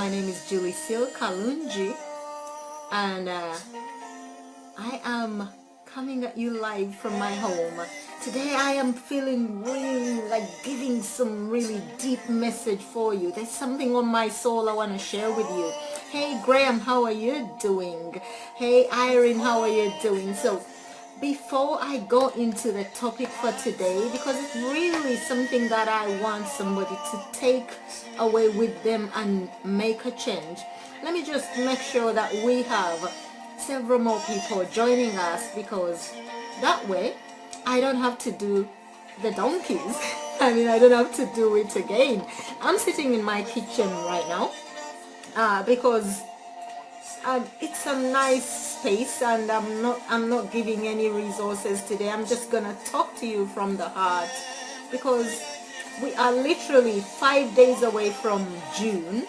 My name is Julie Sil Kalunji, and I am coming at you live from my home. Today I am feeling really like giving some really deep message for you. There's something on my soul I want to share with you. Hey Graham, how are you doing? Hey Irene, how are you doing? So before I go into the topic for today, because it's really something that I want somebody to take away with them and make a change, let me just make sure that we have several more people joining us, because that way I don't have to do the donkeys. I don't have to do it again. I'm sitting in my kitchen right now because it's a nice space, and I'm not giving any resources today. I'm just gonna talk to you from the heart, because we are literally 5 days away from June,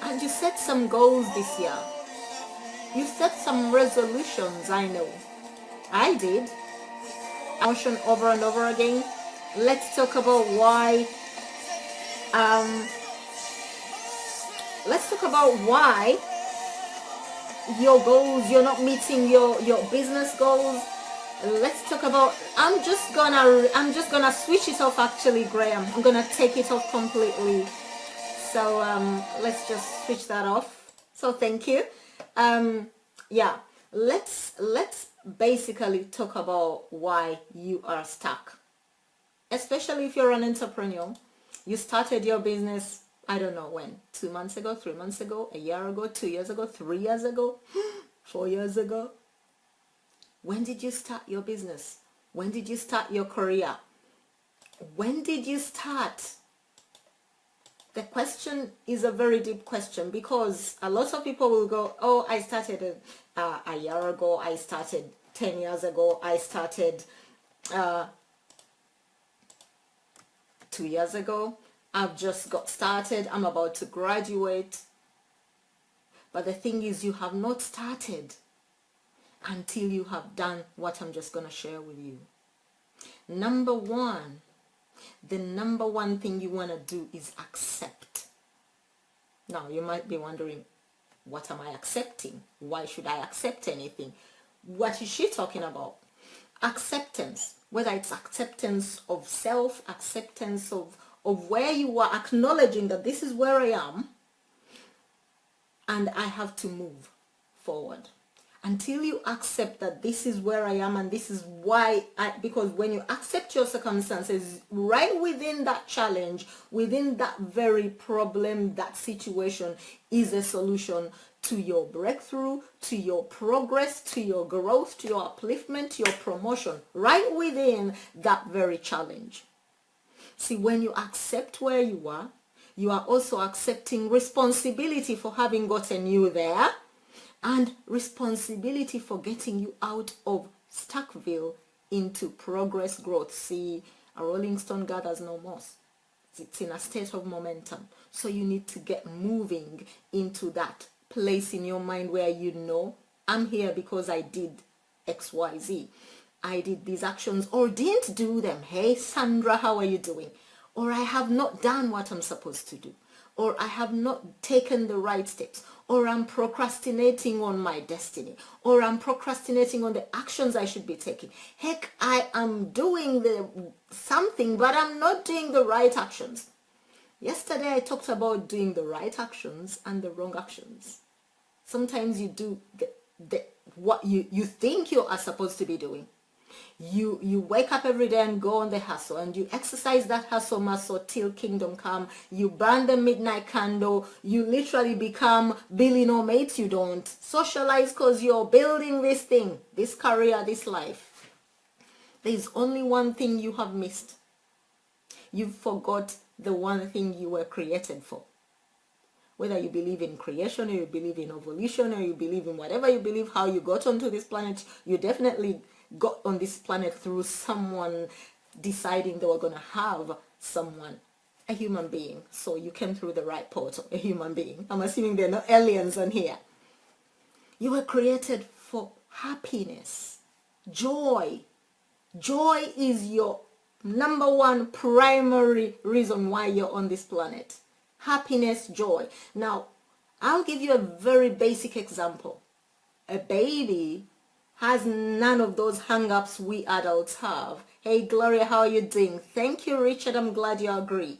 and you set some goals this year. You set some resolutions. I know I did. Motion over and over again. Let's talk about why your goals, you're not meeting your business goals. Let's talk about, I'm just gonna switch it off. Actually, Graham, I'm gonna take it off completely. So let's just switch that off. So thank you. Yeah, let's basically talk about why you are stuck, especially if you're an entrepreneur. You started your business, I don't know when, 2 months ago, 3 months ago, a year ago, 2 years ago, 3 years ago, 4 years ago. When did you start your business? When did you start your career? When did you start? The question is a very deep question, because a lot of people will go, oh, I started a year ago, I started 10 years ago, I started 2 years ago, I've just got started, I'm about to graduate. But the thing is, you have not started until you have done what I'm just going to share with you. Number one, the number one thing you want to do is accept. Now, you might be wondering, what am I accepting? Why should I accept anything? What is she talking about? Acceptance, whether it's acceptance of self, acceptance of where you are, acknowledging that this is where I am and I have to move forward. Until you accept that this is where I am and this is why because when you accept your circumstances, right within that challenge, within that very problem, that situation is a solution to your breakthrough, to your progress, to your growth, to your upliftment, to your promotion, right within that very challenge. See, when you accept where you are also accepting responsibility for having gotten you there, and responsibility for getting you out of Stuckville into progress growth. See, a rolling stone gathers no moss. It's in a state of momentum. So you need to get moving into that place in your mind where you know, I'm here because I did XYZ. I did these actions or didn't do them. Hey, Sandra, how are you doing? Or I have not done what I'm supposed to do. Or I have not taken the right steps, or I'm procrastinating on my destiny, or I'm procrastinating on the actions I should be taking. Heck, I am doing something, but I'm not doing the right actions. Yesterday I talked about doing the right actions and the wrong actions. Sometimes you do what you think you are supposed to be doing. You wake up every day and go on the hustle, and you exercise that hustle muscle till kingdom come. You burn the midnight candle. You literally become Billy No Mates. You don't socialize because you're building this thing, this career, this life. There's only one thing you have missed. You forgot the one thing you were created for. Whether you believe in creation, or you believe in evolution, or you believe in whatever you believe, how you got onto this planet, you definitely got on this planet through someone deciding they were going to have someone, a human being. So you came through the right portal, a human being. I'm assuming there are no aliens on here. You were created for happiness, joy. Joy is your number one primary reason why you're on this planet. happiness, joy. Now, I'll give you a very basic example. A baby has none of those hang-ups we adults have. Hey, Gloria, how are you doing? Thank you, Richard. I'm glad you agree.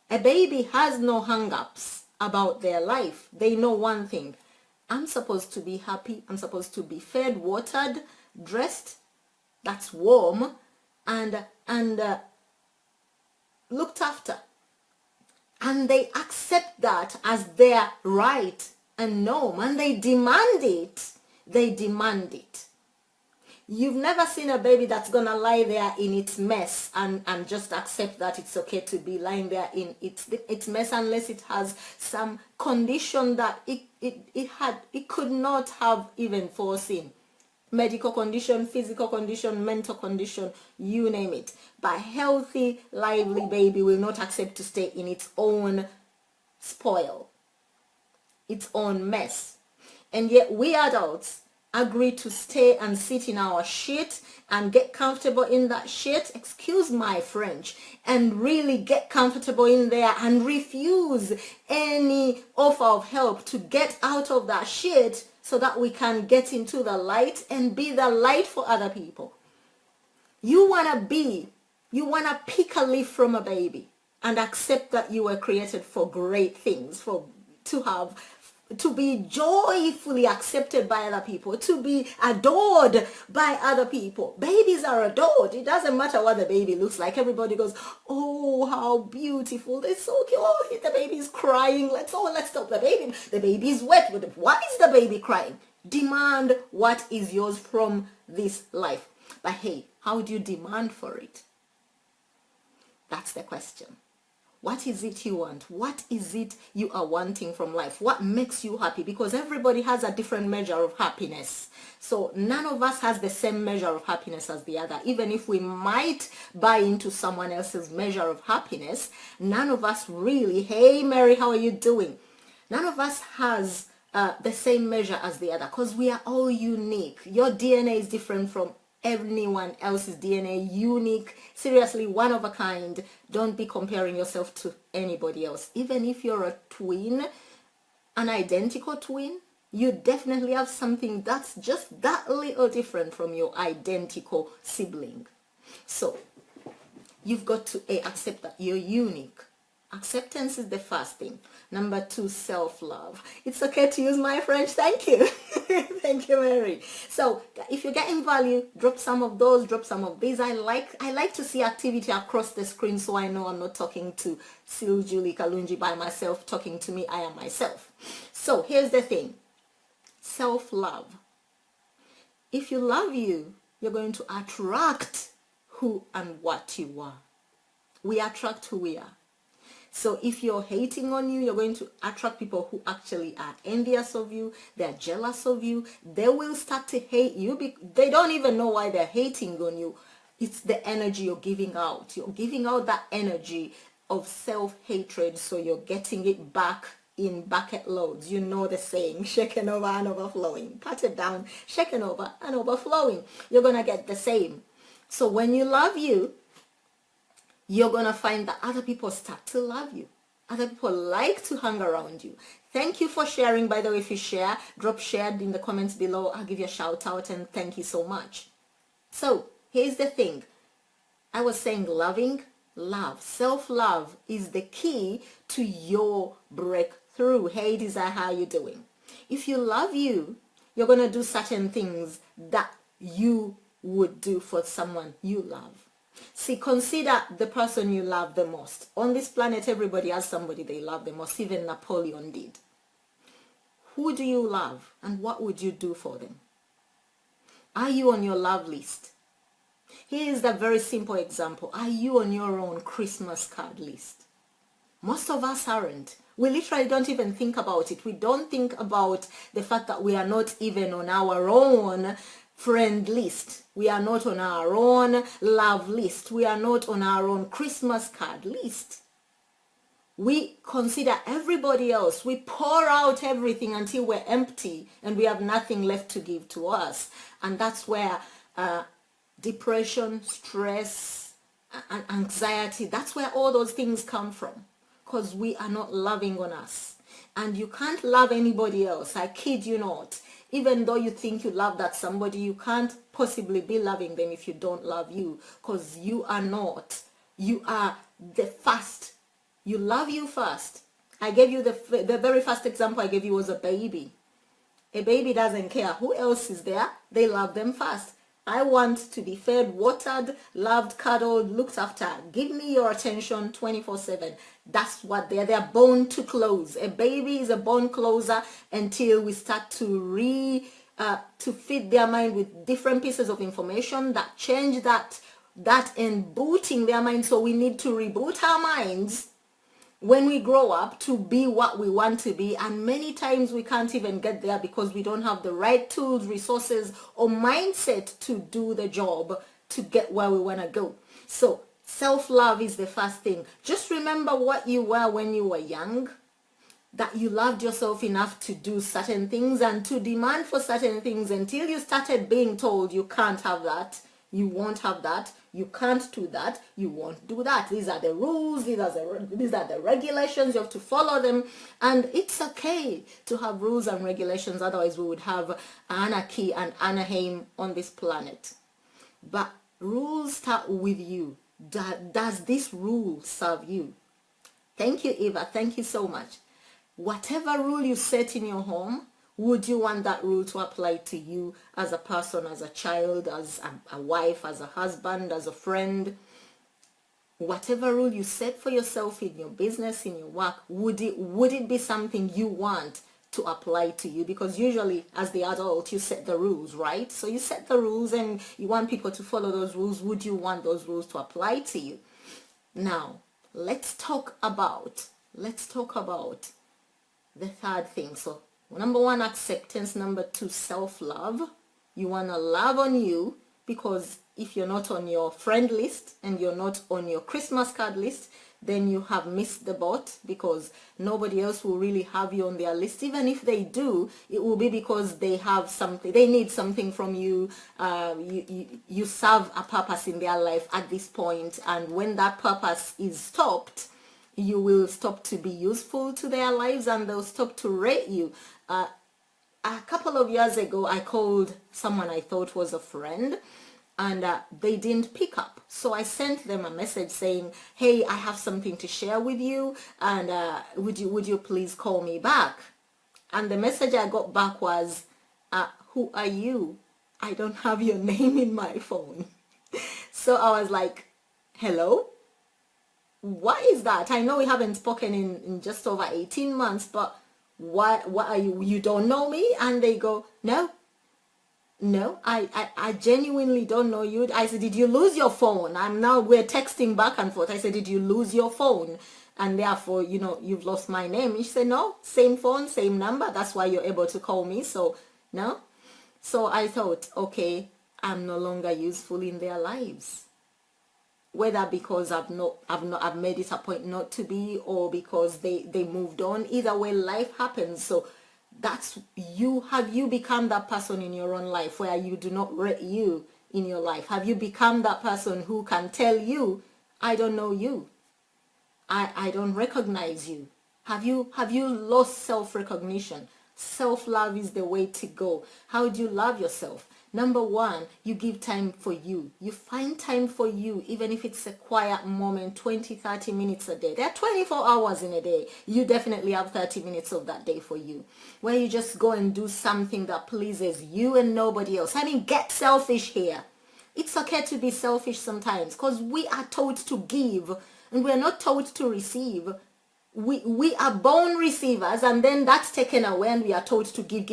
A baby has no hang-ups about their life. They know one thing. I'm supposed to be happy. I'm supposed to be fed, watered, dressed, that's warm, and looked after. And they accept that as their right and norm, and they demand it. They demand it. You've never seen a baby that's gonna lie there in its mess and just accept that it's okay to be lying there in its mess, unless it has some condition that it could not have even foreseen. Medical condition, physical condition, mental condition, you name it. But a healthy, lively baby will not accept to stay in its own spoil, its own mess. And yet we adults agree to stay and sit in our shit and get comfortable in that shit, excuse my French, and really get comfortable in there and refuse any offer of help to get out of that shit so that we can get into the light and be the light for other people. You want to pick a leaf from a baby and accept that you were created for great things, to be joyfully accepted by other people, to be adored by other people. Babies are adored. It doesn't matter what the baby looks like. Everybody goes, oh, how beautiful. They're so cute. Oh, the baby's crying. Let's stop the baby. The baby is wet. Why is the baby crying? Demand what is yours from this life. But hey, how do you demand for it? That's the question. What is it you want? What is it you are wanting from life? What makes you happy? Because everybody has a different measure of happiness. So none of us has the same measure of happiness as the other. Even if we might buy into someone else's measure of happiness, none of us really, hey Mary, how are you doing? None of us has the same measure as the other, because we are all unique. Your DNA is different from anyone else's DNA, unique, seriously one of a kind. Don't be comparing yourself to anybody else. Even if you're a twin, an identical twin, you definitely have something that's just that little different from your identical sibling. So you've got to accept that you're unique. Acceptance is the first thing. Number 2, self-love. It's okay to use my French. Thank you. Thank you, Mary. So if you're getting value, drop some of those, drop some of these. I like to see activity across the screen, so I know I'm not talking to Sil Julie Kalunji by myself. Talking to me, I am myself. So here's the thing. Self-love. If you love you, you're going to attract who and what you are. We attract who we are. So if you're hating on you, you're going to attract people who actually are envious of you. They're jealous of you. They will start to hate you. They don't even know why they're hating on you. It's the energy you're giving out. You're giving out that energy of self-hatred. So you're getting it back in bucket loads. You know the saying, shaken over and overflowing. Pat it down, shaken over and overflowing. You're going to get the same. So when you love you, you're going to find that other people start to love you. Other people like to hang around you. Thank you for sharing. By the way, if you share, drop shared in the comments below. I'll give you a shout out and thank you so much. So here's the thing. I was saying loving, love. Self-love is the key to your breakthrough. Hey, Desire, how are you doing? If you love you, you're going to do certain things that you would do for someone you love. See, consider the person you love the most. On this planet, everybody has somebody they love the most. Even Napoleon did. Who do you love and what would you do for them? Are you on your love list? Here is a very simple example. Are you on your own Christmas card list? Most of us aren't. We literally don't even think about it. We don't think about the fact that we are not even on our own friend list. We are not on our own love list. We are not on our own Christmas card list. We consider everybody else. We pour out everything until we're empty and we have nothing left to give to us. And that's where depression, stress, and anxiety, that's where all those things come from. because we are not loving on us. And you can't love anybody else. I kid you not. Even though you think you love that somebody, you can't possibly be loving them if you don't love you, because you are not. You are the first. You love you first. I gave you the very first example I gave you was a baby. A baby doesn't care who else is there. They love them first. I want to be fed, watered, loved, cuddled, looked after. Give me your attention 24/7. That's what they're born to close. A baby is a born closer until we start to feed their mind with different pieces of information that change that and booting their mind. So we need to reboot our minds when we grow up to be what we want to be, and many times we can't even get there because we don't have the right tools, resources, or mindset to do the job to get where we want to go. So self-love is the first thing. Just remember what you were when you were young, that you loved yourself enough to do certain things and to demand for certain things until you started being told you can't have that, you won't have that, you can't do that, you won't do that. These are the rules, these are the regulations, you have to follow them. And it's okay to have rules and regulations, otherwise we would have anarchy and Anaheim on this planet. But rules start with you. Does this rule serve you? Thank you, Eva. Thank you so much. Whatever rule you set in your home, would you want that rule to apply to you as a person, as a child, as a wife, as a husband, as a friend? Whatever rule you set for yourself in your business, in your work, would it be something you want to apply to you? Because usually as the adult, you set the rules, right? So you set the rules and you want people to follow those rules. Would you want those rules to apply to you? Now, let's talk about the third thing. So number one, acceptance. Number two, self-love. You want to love on you, because if you're not on your friend list and you're not on your Christmas card list, then you have missed the boat, because nobody else will really have you on their list. Even if they do, it will be because they have something, they need something from you. You serve a purpose in their life at this point, and when that purpose is stopped, you will stop to be useful to their lives and they'll stop to rate you. A couple of years ago, I called someone I thought was a friend, and they didn't pick up. So I sent them a message saying, hey, I have something to share with you, and would you please call me back? And the message I got back was, who are you? I don't have your name in my phone. So I was like, hello? What is that? I know we haven't spoken in just over 18 months, but what are you? You don't know me? And they go, no, I genuinely don't know you. I said, did you lose your phone? We're texting back and forth. I said, did you lose your phone? And therefore, you've lost my name. She said, no, same phone, same number. That's why you're able to call me. So, no. So I thought, okay, I'm no longer useful in their lives. Whether because I've made it a point not to be, or because they moved on. Either way, life happens. So that's you. Have you become that person in your own life where you do not rate you in your life? Have you become that person who can tell you, I don't know you, I don't recognize you? Have you lost self-recognition? Self-love is the way to go. How do you love yourself? Number one, you give time for you. You find time for you, even if it's a quiet moment, 20, 30 minutes a day. There are 24 hours in a day. You definitely have 30 minutes of that day for you, where you just go and do something that pleases you and nobody else. I mean, get selfish here. It's okay to be selfish sometimes, because we are taught to give and we're not taught to receive. We are born receivers, and then that's taken away and we are told to give.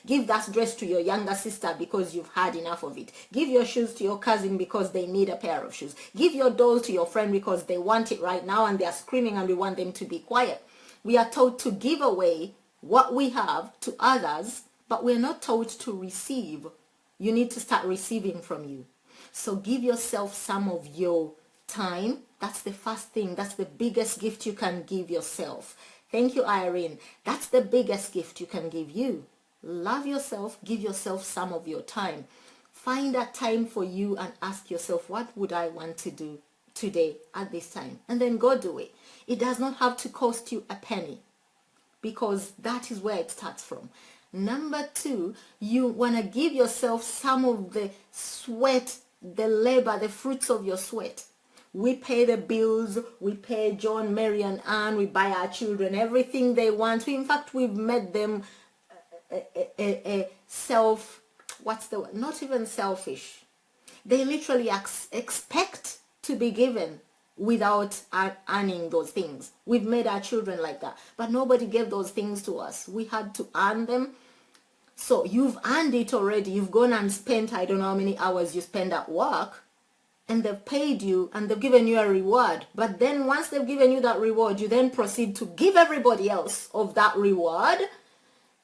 Give that dress to your younger sister because you've had enough of it. Give your shoes to your cousin because they need a pair of shoes. Give your doll to your friend because they want it right now and they are screaming and we want them to be quiet. We are told to give away what we have to others, but we're not told to receive. You need to start receiving from you. So give yourself some of your time. That's the first thing. That's the biggest gift you can give yourself. Thank you, Irene. That's the biggest gift you can give you. Love yourself. Give yourself some of your time. Find that time for you and ask yourself, what would I want to do today at this time, and then go do it. It does not have to cost you a penny, because that is where it starts from. Number two, you want to give yourself some of the sweat, the labor, the fruits of your sweat. We pay the bills, we pay John, Mary, and Anne, we buy our children everything they want. In fact, we've made them not even selfish. They literally expect to be given without earning those things. We've made our children like that. But nobody gave those things to us. We had to earn them. So you've earned it already. You've gone and spent, I don't know how many hours you spend at work, and they've paid you and they've given you a reward. But then once they've given you that reward, you then proceed to give everybody else of that reward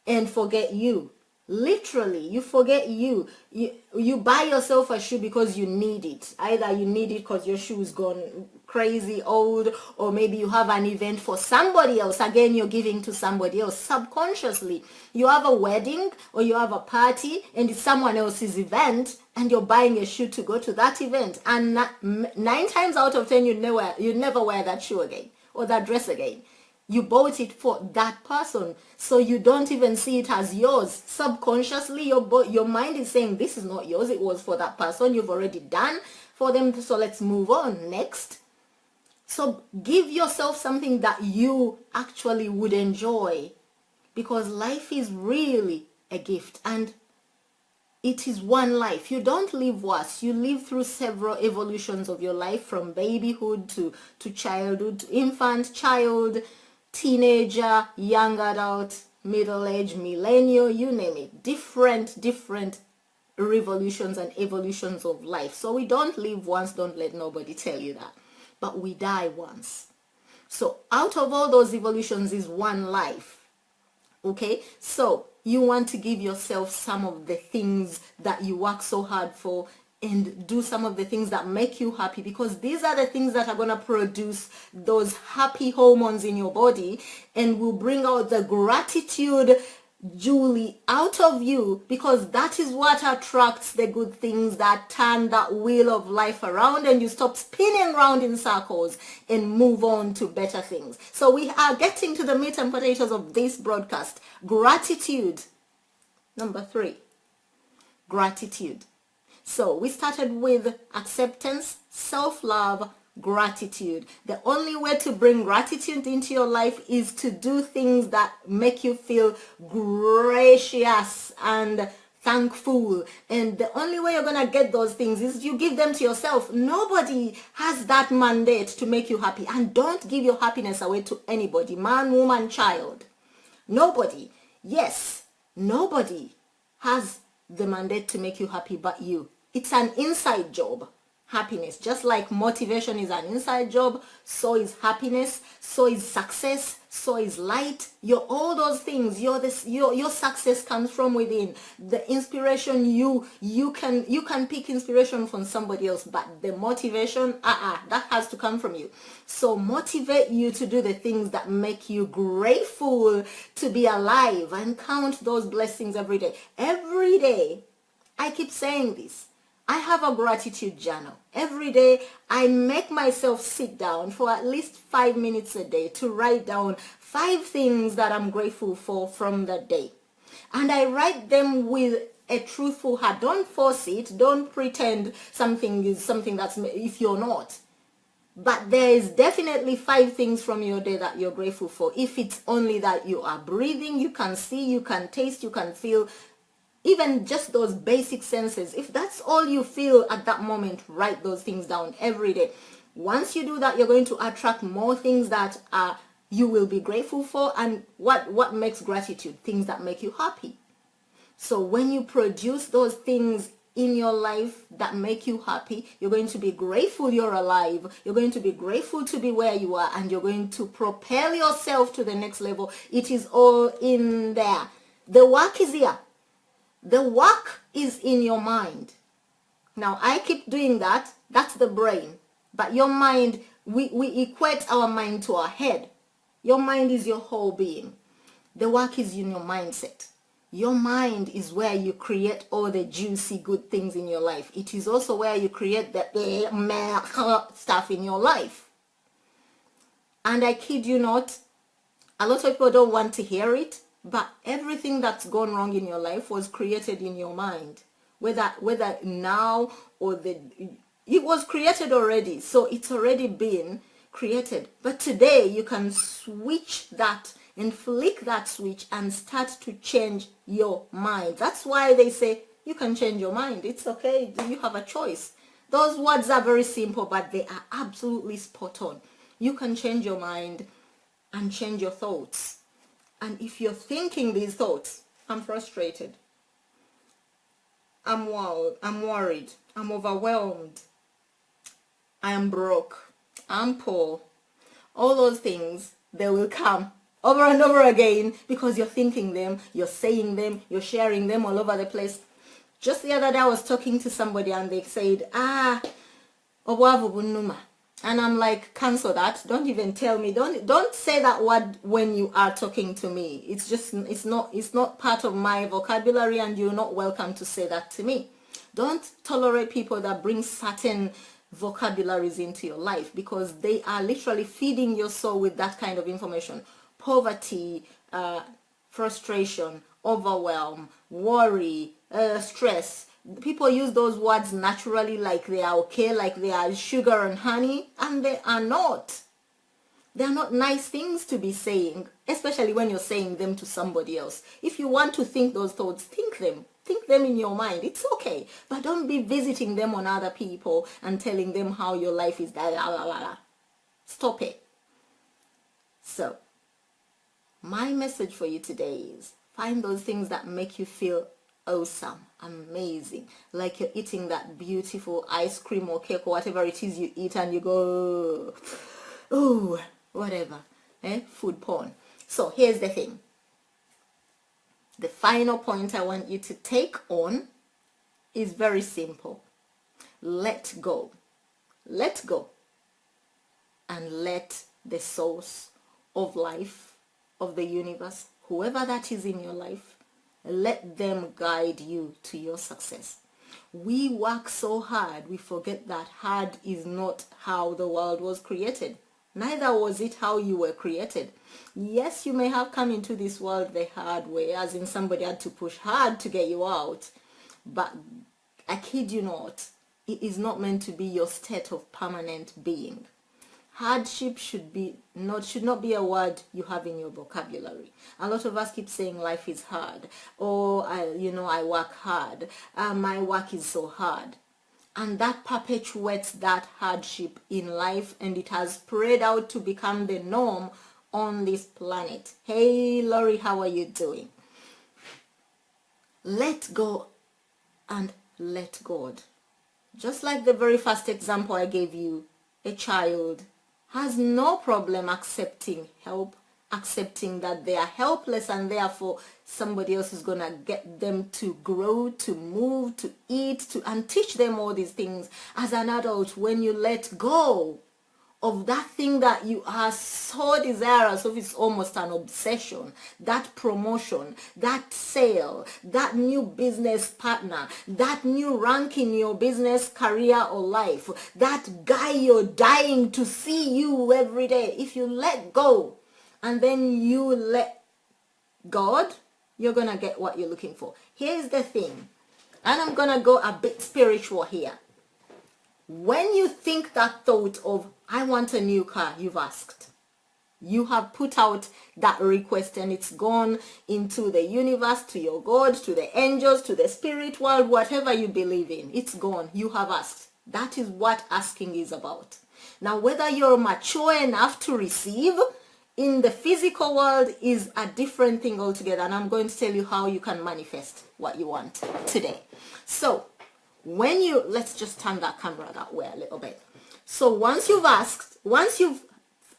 and forget you. Literally, you forget you. You buy yourself a shoe because you need it. Either you need it because your shoe's gone crazy old, or maybe you have an event for somebody else. Again, you're giving to somebody else subconsciously. You have a wedding or you have a party and it's someone else's event, and you're buying a shoe to go to that event. And 9 times out of 10, you'd never wear that shoe again or that dress again. You bought it for that person, so you don't even see it as yours. Subconsciously, your mind is saying, this is not yours, it was for that person. You've already done for them, so let's move on. Next. So give yourself something that you actually would enjoy, because life is really a gift, and it is one life. You don't live once. You live through several evolutions of your life, from babyhood to childhood, to infant, child, teenager, young adult, middle age, millennial, you name it. Different revolutions and evolutions of life. So we don't live once. Don't let nobody tell you that. But we die once. So out of all those evolutions is one life. Okay? So you want to give yourself some of the things that you work so hard for, and do some of the things that make you happy, because these are the things that are going to produce those happy hormones in your body and will bring out the gratitude Julie out of you, because that is what attracts the good things that turn that wheel of life around, and you stop spinning around in circles and move on to better things. So we are getting to the meat and potatoes of this broadcast. Gratitude. Number 3, gratitude. So we started with acceptance, self-love, gratitude. The only way to bring gratitude into your life is to do things that make you feel gracious and thankful. And the only way you're going to get those things is you give them to yourself. Nobody has that mandate to make you happy. And don't give your happiness away to anybody, man, woman, child. Nobody. Yes, nobody has the mandate to make you happy but you. It's an inside job, happiness. Just like motivation is an inside job, so is happiness, so is success, so is light. You're all those things. Your success comes from within. The inspiration, you can pick inspiration from somebody else, but the motivation, that has to come from you. So motivate you to do the things that make you grateful to be alive, and count those blessings every day. Every day, I keep saying this, I have a gratitude journal. Every day, I make myself sit down for at least 5 minutes a day to write down 5 things that I'm grateful for from the day. And I write them with a truthful heart. Don't force it. Don't pretend something is something that's, if you're not. But there is definitely 5 things from your day that you're grateful for. If it's only that you are breathing, you can see, you can taste, you can feel, even just those basic senses. If that's all you feel at that moment, write those things down every day. Once you do that, you're going to attract more things that you will be grateful for. And what makes gratitude? Things that make you happy. So when you produce those things in your life that make you happy, you're going to be grateful you're alive. You're going to be grateful to be where you are, and you're going to propel yourself to the next level. It is all in there. The work is here. The work is in your mind. Now, I keep doing that. That's the brain. But your mind, we equate our mind to our head. Your mind is your whole being. The work is in your mindset. Your mind is where you create all the juicy good things in your life. It is also where you create the meh stuff in your life. And I kid you not, a lot of people don't want to hear it, but everything that's gone wrong in your life was created in your mind. Whether now or it was created already. So it's already been created. But today you can switch that and flick that switch and start to change your mind. That's why they say you can change your mind. It's okay. You have a choice. Those words are very simple, but they are absolutely spot on. You can change your mind and change your thoughts. And if you're thinking these thoughts, I'm frustrated, I'm worried, I'm overwhelmed, I am broke, I'm poor, all those things, they will come over and over again because you're thinking them, you're saying them, you're sharing them all over the place. Just the other day I was talking to somebody and they said, obwavu bunuma. And I'm like, cancel that. Don't even tell me. Don't say that word when you are talking to me. It's not part of my vocabulary, and you're not welcome to say that to me. Don't tolerate people that bring certain vocabularies into your life, because they are literally feeding your soul with that kind of information. Poverty, frustration, overwhelm, worry, stress. People use those words naturally, like they are okay, like they are sugar and honey, and they are not. They are not nice things to be saying, especially when you're saying them to somebody else. If you want to think those thoughts, think them in your mind. It's okay, but don't be visiting them on other people and telling them how your life is. Stop it. So my message for you today is find those things that make you feel awesome, amazing, like you're eating that beautiful ice cream or cake or whatever it is you eat and you go, oh, whatever, food porn. So here's the thing. The final point I want you to take on is very simple. Let go. Let go. And let the source of life, of the universe, whoever that is in your life, let them guide you to your success. We work so hard, we forget that hard is not how the world was created. Neither was it how you were created. Yes, you may have come into this world the hard way, as in somebody had to push hard to get you out. But I kid you not, it is not meant to be your state of permanent being. Hardship should not be a word you have in your vocabulary. A lot of us keep saying life is hard, or I work hard, my work is so hard, and that perpetuates that hardship in life, and it has spread out to become the norm on this planet. Hey Lori, how are you doing? Let go and let God. Just like the very first example I gave you, a child has no problem accepting help, accepting that they are helpless, and therefore somebody else is going to get them to grow, to move, to eat, and teach them all these things. As an adult, when you let go of that thing that you are so desirous of, it's almost an obsession, that promotion, that sale, that new business partner, that new rank in your business, career, or life, that guy you're dying to see you every day. If you let go and then you let God, you're going to get what you're looking for. Here's the thing, and I'm going to go a bit spiritual here. When you think that thought of, I want a new car, you've asked. You have put out that request, and it's gone into the universe, to your God, to the angels, to the spirit world, whatever you believe in. It's gone. You have asked. That is what asking is about. Now, whether you're mature enough to receive in the physical world is a different thing altogether. And I'm going to tell you how you can manifest what you want today. So, let's just turn that camera that way a little bit. So once you've asked, once you've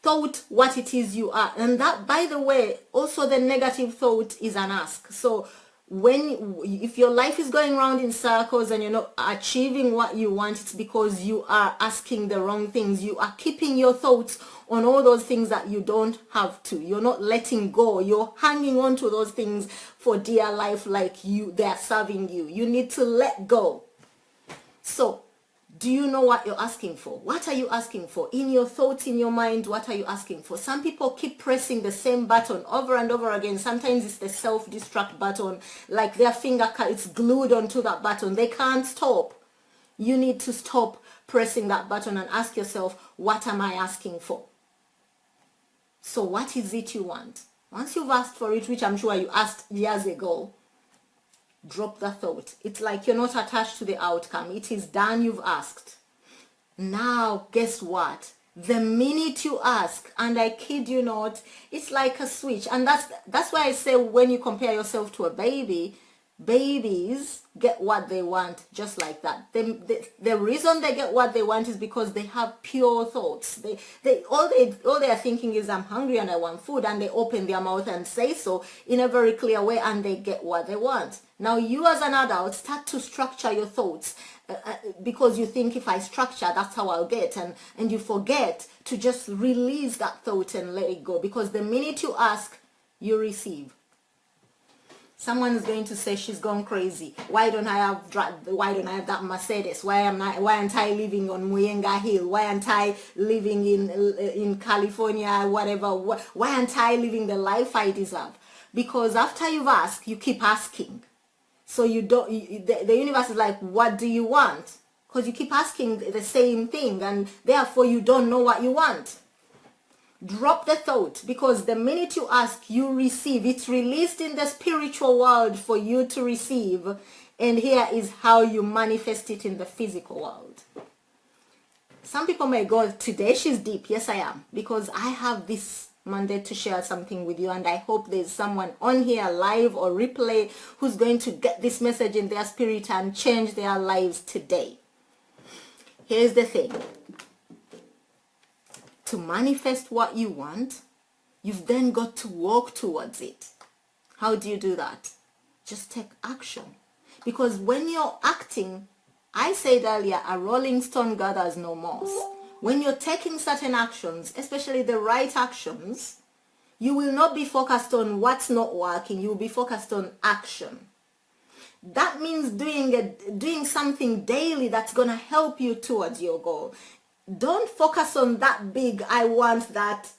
thought what it is you are, and that, by the way, also the negative thought is an ask. So if your life is going around in circles and you're not achieving what you want, it's because you are asking the wrong things. You are keeping your thoughts on all those things that you don't have to. You're not letting go. You're hanging on to those things for dear life, like they're serving you. You need to let go. So do you know what you're asking for? What are you asking for? In your thoughts, in your mind, what are you asking for? Some people keep pressing the same button over and over again. Sometimes it's the self-destruct button, like their finger it's glued onto that button. They can't stop. You need to stop pressing that button and ask yourself, what am I asking for? So what is it you want? Once you've asked for it, which I'm sure you asked years ago, drop the thought. It's like you're not attached to the outcome. It is done. You've asked. Now, guess what? The minute you ask, and I kid you not, it's like a switch. And that's why I say, when you compare yourself to a baby, babies get what they want just like that. The reason they get what they want is because they have pure thoughts. All they are thinking is, I'm hungry and I want food, and they open their mouth and say so in a very clear way, and they get what they want. Now you as an adult start to structure your thoughts because you think, if I structure, that's how I'll get, and you forget to just release that thought and let it go, because the minute you ask, you receive. Someone is going to say, she's gone crazy. Why don't I have that Mercedes? Why aren't I living on Muyenga Hill? Why aren't I living in California, whatever? Why aren't I living the life I deserve? Because after you've asked, you keep asking. So the universe is like, what do you want? Because you keep asking the same thing, and therefore you don't know what you want. Drop the thought, because the minute you ask, you receive. It's released in the spiritual world for you to receive. And here is how you manifest it in the physical world. Some people may go, today she's deep. Yes, I am. Because I have this mandate to share something with you. And I hope there's someone on here, live or replay, who's going to get this message in their spirit and change their lives today. Here's the thing. To manifest what you want, you've then got to walk towards it. How do you do that? Just take action. Because when you're acting, I said earlier, a rolling stone gathers no moss. When you're taking certain actions, especially the right actions, you will not be focused on what's not working. You will be focused on action. That means doing something daily that's going to help you towards your goal. Don't focus on that big, I want that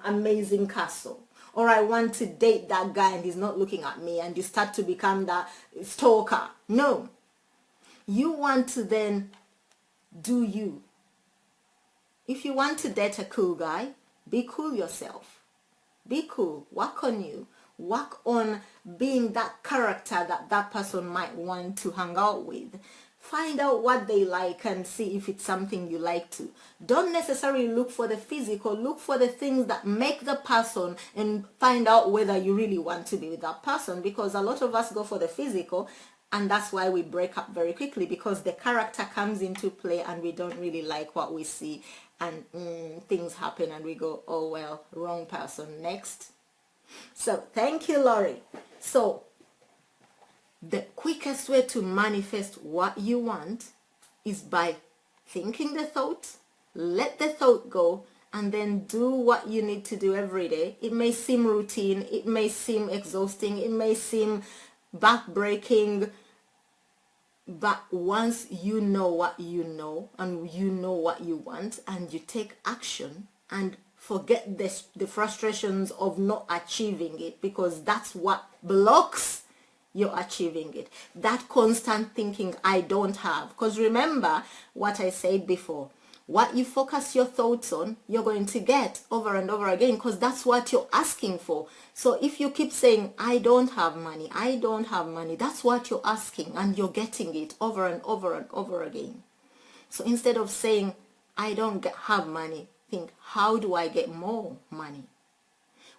amazing castle, or I want to date that guy and he's not looking at me, and you start to become that stalker. No. You want to then do you. If you want to date a cool guy, be cool yourself. Be cool. Work on you. Work on being that character that person might want to hang out with. Find out what they like and see if it's something you like to. Don't necessarily look for the physical. Look for the things that make the person, and find out whether you really want to be with that person. Because a lot of us go for the physical, and that's why we break up very quickly, because the character comes into play and we don't really like what we see, and things happen and we go, oh well, wrong person, next. So thank you, Laurie. So the quickest way to manifest what you want is by thinking the thought, let the thought go, and then do what you need to do every day. It may seem routine, it may seem exhausting, it may seem backbreaking, but once you know what you know, and you know what you want, and you take action and forget the frustrations of not achieving it, because that's what blocks you're achieving it. That constant thinking, I don't have. Because remember what I said before, what you focus your thoughts on, you're going to get over and over again, because that's what you're asking for. So if you keep saying, I don't have money, I don't have money, that's what you're asking, and you're getting it over and over and over again. So instead of saying, I don't have money, think, how do I get more money?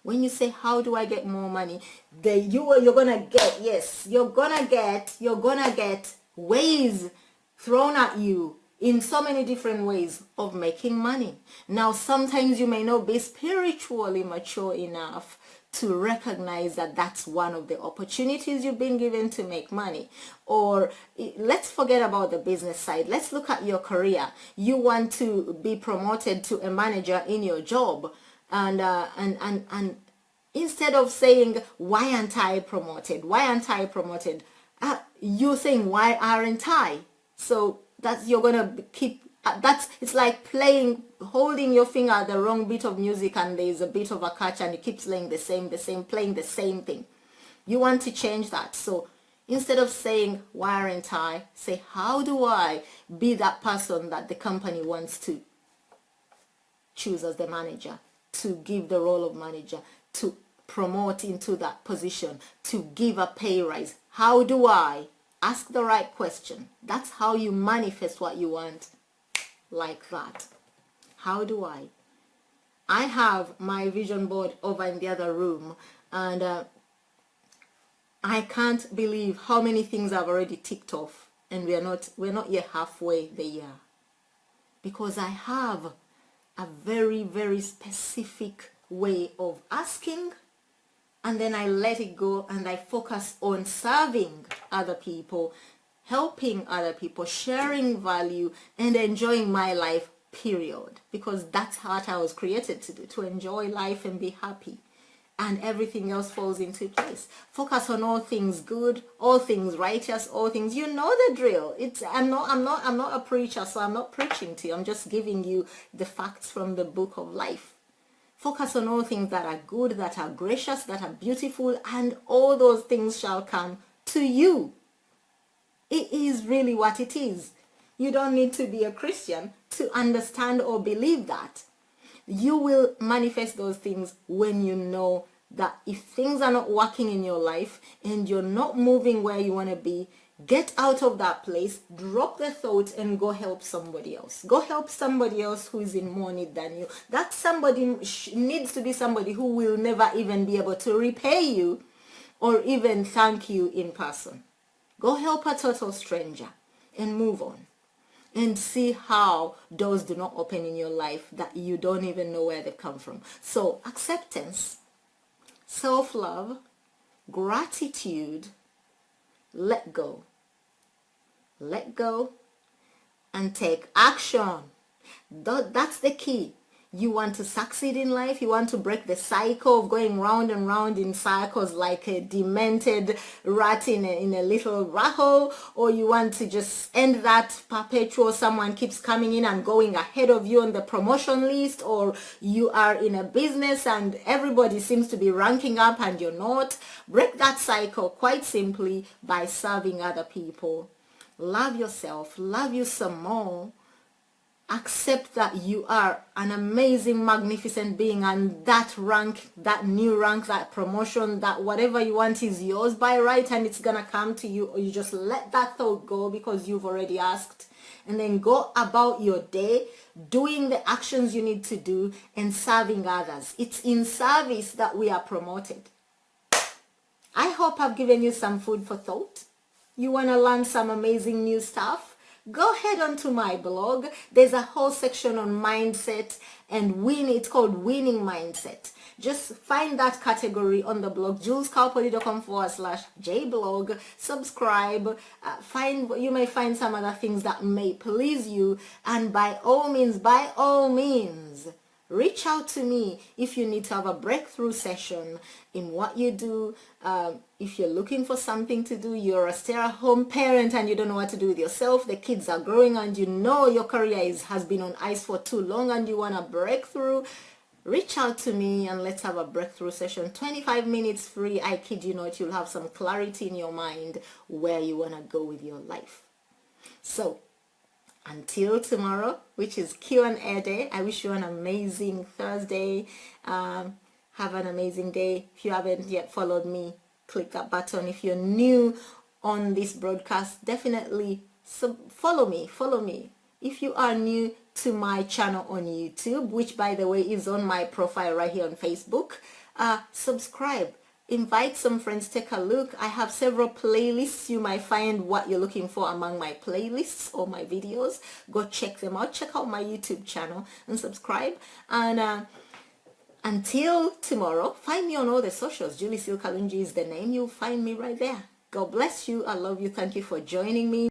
When you say, how do I get more money, you're gonna get, yes, you're gonna get ways thrown at you in so many different ways of making money. Now, sometimes you may not be spiritually mature enough to recognize that that's one of the opportunities you've been given to make money. Or let's forget about the business side. Let's look at your career. You want to be promoted to a manager in your job, and instead of saying, why aren't I promoted? Why aren't I promoted? You're saying, why aren't I? So that's, you're gonna keep, it's like holding your finger at the wrong bit of music, and there's a bit of a catch, and you keep playing playing the same thing. You want to change that. So instead of saying, why aren't I, say, how do I be that person that the company wants to choose as the manager, to give the role of manager, to promote into that position, to give a pay rise? How do I? Ask the right question. That's how you manifest what you want, like that. How do I? I have my vision board over in the other room, and I can't believe how many things I've already ticked off, and we're not yet halfway the year, because I have a very, very specific way of asking, and then I let it go, and I focus on serving other people, helping other people, sharing value, and enjoying my life, period. Because that's what I was created to do, to enjoy life and be happy. And everything else falls into place. Focus on all things good, all things righteous, all things, you know the drill. I'm not a preacher, so I'm not preaching to you. I'm just giving you the facts from the book of life. Focus on all things that are good, that are gracious, that are beautiful, and all those things shall come to you. It is really what it is. You don't need to be a Christian to understand or believe that. You will manifest those things when you know that if things are not working in your life and you're not moving where you want to be, get out of that place, drop the thought, and go help somebody else. Go help somebody else who is in more need than you. That somebody needs to be somebody who will never even be able to repay you or even thank you in person. Go help a total stranger and move on. And see how doors do not open in your life that you don't even know where they come from. So acceptance, self-love, gratitude, let go. Let go and take action. That's the key. You want to succeed in life. You want to break the cycle of going round and round in circles like a demented rat in a little rat hole, or you want to just end that perpetual someone keeps coming in and going ahead of you on the promotion list, or you are in a business and everybody seems to be ranking up and you're not. Break that cycle quite simply by serving other people. Love yourself. Love you some more. Accept that you are an amazing, magnificent being, and that rank, that new rank, that promotion, that whatever you want is yours by right, and it's gonna come to you. Or you just let that thought go because you've already asked, and then go about your day doing the actions you need to do and serving others. It's in service that we are promoted. I hope I've given you some food for thought. You want to learn some amazing new stuff? Go ahead onto my blog. There's a whole section on mindset and it's called Winning Mindset. Just find that category on the blog, julescarpoli.com/jblog. Subscribe. You may find some other things that may please you. And by all means, reach out to me if you need to have a breakthrough session in what you do. If you're looking for something to do, you're a stay-at-home parent and you don't know what to do with yourself, the kids are growing and you know your career has been on ice for too long and you want a breakthrough, reach out to me and let's have a breakthrough session. 25 minutes free. I kid you not, you'll have some clarity in your mind where you want to go with your life. So until tomorrow, which is Q&A day, I wish you an amazing Thursday. Have an amazing day. If you haven't yet followed me, click that button. If you're new on this broadcast, definitely follow me. If you are new to my channel on YouTube, which by the way is on my profile right here on Facebook, subscribe. Invite some friends, take a look. I have several playlists. You might find what you're looking for among my playlists or my videos. Go check them out. Check out my YouTube channel and subscribe. And Until tomorrow, find me on all the socials. Julie Sil Kalunji is the name. You'll find me right there. God bless you. I love you. Thank you for joining me.